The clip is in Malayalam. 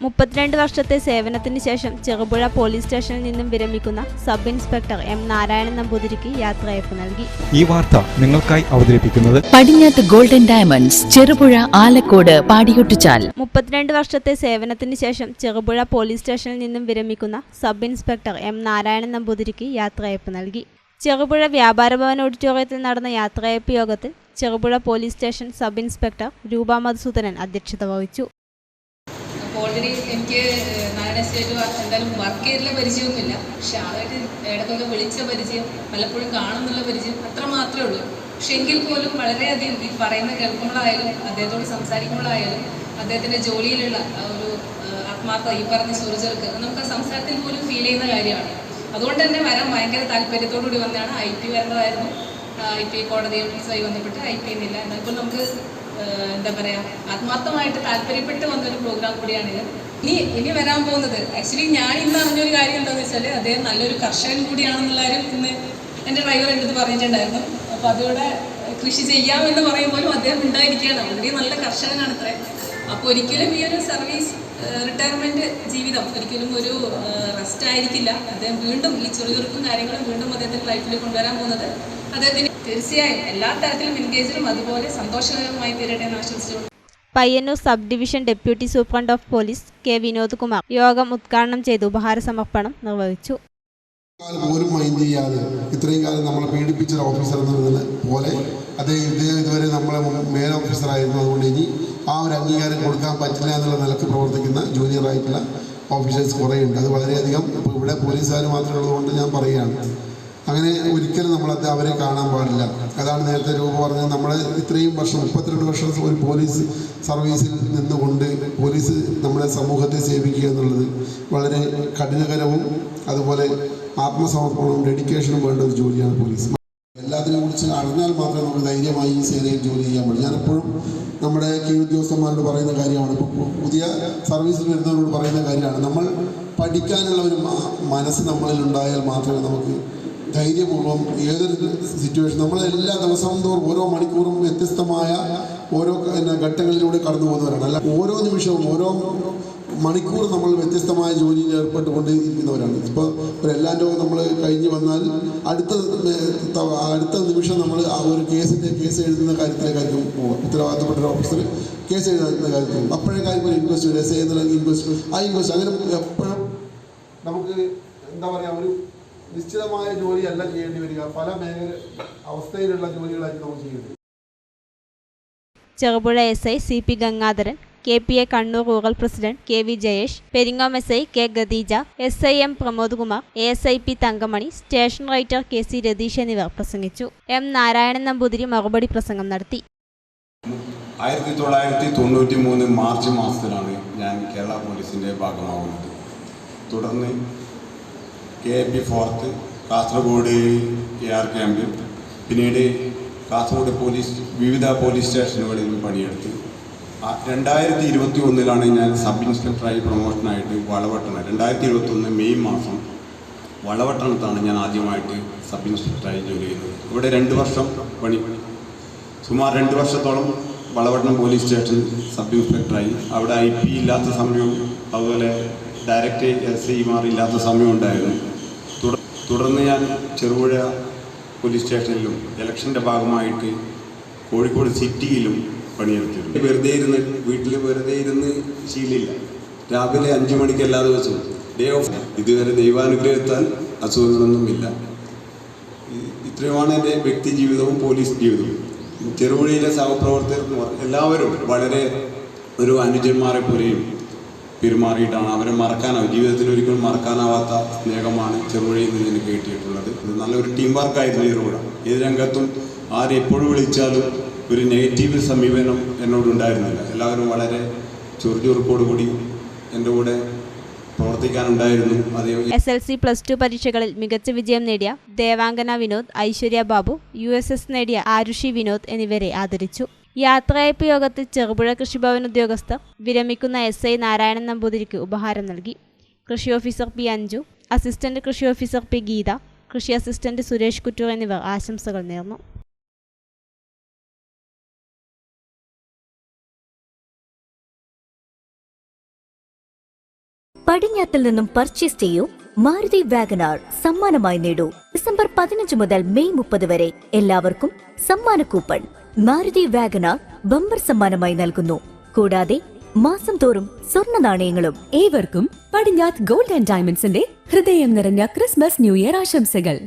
32 വർഷത്തെ സേവനത്തിന് ശേഷം ചെറുപുഴ പോലീസ് സ്റ്റേഷനിൽ നിന്നും വിരമിക്കുന്ന സബ് ഇൻസ്പെക്ടർ എം നാരായണൻ നമ്പൂതിരിക്ക് യാത്രയയപ്പ് നൽകി. ഈ വാർത്ത നിങ്ങൾക്കായി അവതരിപ്പിക്കുന്നത് പടിഞ്ഞാത്ത് ഗോൾഡൻ ഡയമണ്ട്സ്, ചെറുപുഴ, ആലക്കോട്, പാടിയൊട്ടിച്ചാൽ. 32 വർഷത്തെ സേവനത്തിന് ശേഷം ചെറുപുഴ പോലീസ് സ്റ്റേഷനിൽ നിന്നും വിരമിക്കുന്ന സബ് ഇൻസ്പെക്ടർ എം നാരായണൻ നമ്പൂതിരിക്ക് യാത്രയയപ്പ് നൽകി. ചെറുപുഴ വ്യാപാര ഭവൻ ഓഡിറ്റോറിയത്തിൽ നടന്ന യാത്രയയപ്പ് യോഗത്തിൽ Cherupuzha police station sub inspector രൂപ മധുസൂദനൻ അധ്യക്ഷത വഹിച്ചു. ഓൾറെഡി എനിക്ക് നാരായണ സ്റ്റേറ്റ് എന്തായാലും വർക്ക് ചെയ്തിട്ടുള്ള പരിചയമൊന്നുമില്ല, പക്ഷെ ആളായിട്ട് ഇടയ്ക്കൊക്കെ വിളിച്ച പരിചയം, പലപ്പോഴും കാണുന്നുള്ള പരിചയം അത്ര മാത്രമേ ഉള്ളൂ. പക്ഷെ എങ്കിൽ പോലും വളരെയധികം ഈ പറയുന്ന കേൾക്കുമ്പോഴായാലും അദ്ദേഹത്തോട് സംസാരിക്കുമ്പോഴായാലും അദ്ദേഹത്തിൻ്റെ ജോലിയിലുള്ള ഒരു ആത്മാർത്ഥത, ഈ പറഞ്ഞ സുരചർക്ക് നമുക്ക് ആ സംസാരത്തിൽ പോലും ഫീൽ ചെയ്യുന്ന കാര്യമാണ്. അതുകൊണ്ട് തന്നെ വരാൻ ഭയങ്കര താല്പര്യത്തോടു കൂടി വന്നതാണ്. IP വരേണ്ടതായിരുന്നു, IP കോടതി ഓഫീസുമായി ബന്ധപ്പെട്ട് IP എന്നില്ല. എന്നാൽ നമുക്ക് എന്താ പറയുക, ആത്മാർത്ഥമായിട്ട് താല്പര്യപ്പെട്ട് വന്നൊരു പ്രോഗ്രാം കൂടിയാണിത്. ഇനി വരാൻ പോകുന്നത് ആക്ച്വലി ഞാൻ ഇന്ന് അറിഞ്ഞൊരു കാര്യം എന്താണെന്ന് വെച്ചാൽ അദ്ദേഹം നല്ലൊരു കർഷകൻ കൂടിയാണെന്നുള്ള കാര്യം ഇന്ന് എൻ്റെ ഡ്രൈവർ എൻ്റെ അടുത്ത് പറഞ്ഞിട്ടുണ്ടായിരുന്നു. അപ്പോൾ അതുകൂടെ കൃഷി ചെയ്യാമെന്ന് പറയുമ്പോഴും അദ്ദേഹം ഉണ്ടായിരിക്കുകയാണ്, ഓൾറെഡി നല്ല കർഷകനാണ് അത്രേ. അപ്പോൾ ഒരിക്കലും ഈ ഒരു സർവീസ് റിട്ടയർമെൻറ്റ് ജീവിതം ഒരിക്കലും ഒരു റെസ്റ്റ് ആയിരിക്കില്ല. അദ്ദേഹം വീണ്ടും ഈ ചെറുചെറുക്കും കാര്യങ്ങളും വീണ്ടും അദ്ദേഹത്തിൻ്റെ ലൈഫിൽ കൊണ്ടുവരാൻ പോകുന്നത് അദ്ദേഹത്തിന് തീർച്ചയായും എല്ലാ തരത്തിലും എൻഗേജറും അതുപോലെ സന്തോഷകരമായി തീരട്ടെ എന്ന് ആശംസിച്ചു. Payyanur sub division deputy superintendent of police K Vinod Kumar യോഗം ഉദ്ഘാടനം ചെയ്ത് ഉപഹാര സമർപ്പണം നിർവഹിച്ചു. പോലും മൈൻഡ് ചെയ്യാതെ ഇത്രയും കാലം നമ്മളെ പീഡിപ്പിച്ച ഓഫീസർ എന്നത് പോലെ അദ്ദേഹം ഇതുവരെ നമ്മളെ മേൽ ഓഫീസറായിരുന്നു. അതുകൊണ്ട് ഇനി ആ ഒരു അംഗീകാരം കൊടുക്കാൻ പറ്റില്ല എന്നുള്ള നിലക്ക് പ്രവർത്തിക്കുന്ന ജൂനിയർ ആയിട്ടുള്ള ഓഫീസേഴ്സ് കുറേയുണ്ട്. അത് വളരെയധികം ഇപ്പോൾ ഇവിടെ പോലീസുകാർ മാത്രമേ ഉള്ളതുകൊണ്ട് ഞാൻ പറയുകയാണ്. അങ്ങനെ ഒരിക്കലും നമ്മളത് അവരെ കാണാൻ പാടില്ല. അതാണ് നേരത്തെ രൂപ പറഞ്ഞത്. നമ്മൾ ഇത്രയും വർഷം 32 വർഷം ഒരു പോലീസ് സർവീസിൽ നിന്നുകൊണ്ട് പോലീസ് നമ്മുടെ സമൂഹത്തെ സേവിക്കുക എന്നുള്ളത് വളരെ കഠിനകരവും അതുപോലെ ആത്മസമർപ്പണവും ഡെഡിക്കേഷനും വേണ്ട ഒരു ജോലിയാണ് പോലീസ്. എല്ലാത്തിനെ കുറിച്ച് അറിഞ്ഞാൽ മാത്രമേ നമുക്ക് ധൈര്യമായി ഈ സേനയിൽ ജോലി ചെയ്യാൻ പറ്റും. ഞാനെപ്പോഴും നമ്മുടെ കീഴുദ്യോഗസ്ഥന്മാരോട് പറയുന്ന കാര്യമാണ്, ഇപ്പോൾ പുതിയ സർവീസിൽ വരുന്നവരോട് പറയുന്ന കാര്യമാണ്, നമ്മൾ പഠിക്കാനുള്ള ഒരു മനസ്സ് നമ്മളിൽ ഉണ്ടായാൽ മാത്രമേ നമുക്ക് ധൈര്യപൂർവ്വം ഏതൊരു സിറ്റുവേഷൻ, നമ്മൾ എല്ലാ ദിവസവും തോറും ഓരോ മണിക്കൂറും വ്യത്യസ്തമായ ഓരോ ഘട്ടങ്ങളിലൂടെ കടന്നു പോകുന്നവരാണ്. അല്ല, ഓരോ നിമിഷവും ഓരോ മണിക്കൂർ നമ്മൾ വ്യത്യസ്തമായ ജോലിയിൽ ഏർപ്പെട്ടുകൊണ്ടിരിക്കുന്നവരാണ്. ഇപ്പോൾ ഒരു എല്ലാവരും നമ്മൾ കഴിഞ്ഞ് വന്നാൽ അടുത്ത നിമിഷം നമ്മൾ ആ ഒരു കേസ് എഴുതുന്ന കാര്യത്തിലേക്കായിരിക്കും പോകുക. ഉത്തരവാദിത്തപ്പെട്ട ഒരു ഓഫീസർ കേസ് എഴുതുന്ന കാര്യത്തിൽ അപ്പോഴേക്കായിരിക്കും ഒരു ഇൻക്വസ്റ്റ്, SA എന്നുള്ള ഇൻക്വസ്റ്റ് അങ്ങനെ എപ്പോഴും നമുക്ക് എന്താ പറയുക, ഒരു നിശ്ചിതമായ ജോലിയല്ല ചെയ്യേണ്ടി വരിക. പല അവസ്ഥയിലുള്ള ജോലികളായിരിക്കും നമുക്ക് ചെയ്യേണ്ടത്. Cherupuzha SI CP Gangadharan, KPA Kannur rural president KV Jayesh, Peringome SI K Khadeeja, SIM Pramod Kumar, ASIP Thankamani, station writer KC Ratheesh എന്നിവർ പ്രസംഗിച്ചു. M നാരായണൻ നമ്പൂതിരി മറുപടി പ്രസംഗം നടത്തി. 1993 മാർച്ച് മാസത്തിലാണ് ഞാൻ കേരള പോലീസിൻ്റെ ഭാഗമാകുന്നത്. തുടർന്ന് KAP 4th Kasaragod AR camp, പിന്നീട് കാസർഗോഡ് വിവിധ പോലീസ് സ്റ്റേഷനുകളിൽ പണിയെടുത്ത് 2021 ഞാൻ സബ് ഇൻസ്പെക്ടറായി പ്രൊമോഷനായിട്ട് വളപട്ടണം 2021 മെയ് മാസം വളപട്ടണത്താണ് ഞാൻ ആദ്യമായിട്ട് സബ് ഇൻസ്പെക്ടറായി ജോലി ചെയ്യുന്നത്. ഇവിടെ 2 വർഷം സുമാർ 2 വർഷത്തോളം വളപട്ടണം പോലീസ് സ്റ്റേഷൻ സബ് ഇൻസ്പെക്ടറായി. അവിടെ IP ഇല്ലാത്ത സമയവും അതുപോലെ ഡയറക്റ്റ് SIമാർ ഇല്ലാത്ത സമയം ഉണ്ടായിരുന്നു. തുടർന്ന് ഞാൻ ചെറുപുഴ പോലീസ് സ്റ്റേഷനിലും ഇലക്ഷൻ്റെ ഭാഗമായിട്ട് കോഴിക്കോട് സിറ്റിയിലും പണിയെടുത്തിരുന്നു. വീട്ടിൽ വെറുതെ ഇരുന്ന് ശീലമില്ല. രാവിലെ 5 മണിക്ക് എല്ലാ ദിവസവും ഡേ ഓഫ്. ഇതുവരെ ദൈവാനുഗ്രഹത്താൽ അസുഖങ്ങളൊന്നുമില്ല. ഇത്രയുമാണ് എൻ്റെ വ്യക്തി ജീവിതവും പോലീസ് ജീവിതവും. ചെറുപുഴയിലെ സഹപ്രവർത്തകർ എല്ലാവരും വളരെ ഒരു അനുജന്മാരെ പോലെയും പെരുമാറിയിട്ടാണ്. അവരെ ജീവിതത്തിൽ ഒരിക്കലും മറക്കാനാവാത്ത സ്നേഹമാണ് ചെറുപുഴയിൽ നിന്ന് എനിക്ക് കിട്ടിയിട്ടുള്ളത്. ഇത് നല്ലൊരു ടീം വർക്കായിരുന്നു ചെറുപുഴ. ഏത് രംഗത്തും ആരെപ്പോഴും വിളിച്ചാലും ഒരു നെഗറ്റീവ് സമീപനം എന്നോടുണ്ടായിരുന്നില്ല. എല്ലാവരും വളരെ ചുറുചുറുക്കോടുകൂടി എൻ്റെ കൂടെ പ്രവർത്തിക്കാനുണ്ടായിരുന്നു. SLC+2 പരീക്ഷകളിൽ മികച്ച വിജയം നേടിയ ദേവാംഗന വിനോദ്, ഐശ്വര്യ ബാബു, USS നേടിയ ആരുഷി വിനോദ് എന്നിവരെ ആദരിച്ചു. യാത്രയയപ്പ് യോഗത്തിൽ ചെറുപുഴ കൃഷിഭവൻ ഉദ്യോഗസ്ഥർ വിരമിക്കുന്ന SI നാരായണൻ നമ്പൂതിരിക്ക് ഉപഹാരം നൽകി. കൃഷി ഓഫീസർ P അഞ്ജു, അസിസ്റ്റന്റ് കൃഷി ഓഫീസർ P ഗീത, കൃഷി അസിസ്റ്റന്റ് സുരേഷ് കുറ്റൂർ എന്നിവർ ആശംസകൾ നേർന്നു. പടിഞ്ഞാത്തിൽ നിന്നും പർച്ചേസ് ചെയ്യൂ. മാരുതി വാഗനാർ സമ്മാനമായി നേടൂ. ഡിസംബർ 15 മുതൽ മെയ് 30 വരെ എല്ലാവർക്കും സമ്മാന കൂപ്പൺ മാരുതി വാഗനാർ ബമ്പർ സമ്മാനമായി നൽകുന്നു. കൂടാതെ മാസം തോറും സ്വർണ്ണ നാണയങ്ങളും. ഏവർക്കും പടിഞ്ഞാത്ത് ഗോൾഡ് ആൻഡ് ഡയമണ്ട്സിന്റെ ഹൃദയം നിറഞ്ഞ ക്രിസ്മസ് ന്യൂ ഇയർ ആശംസകൾ.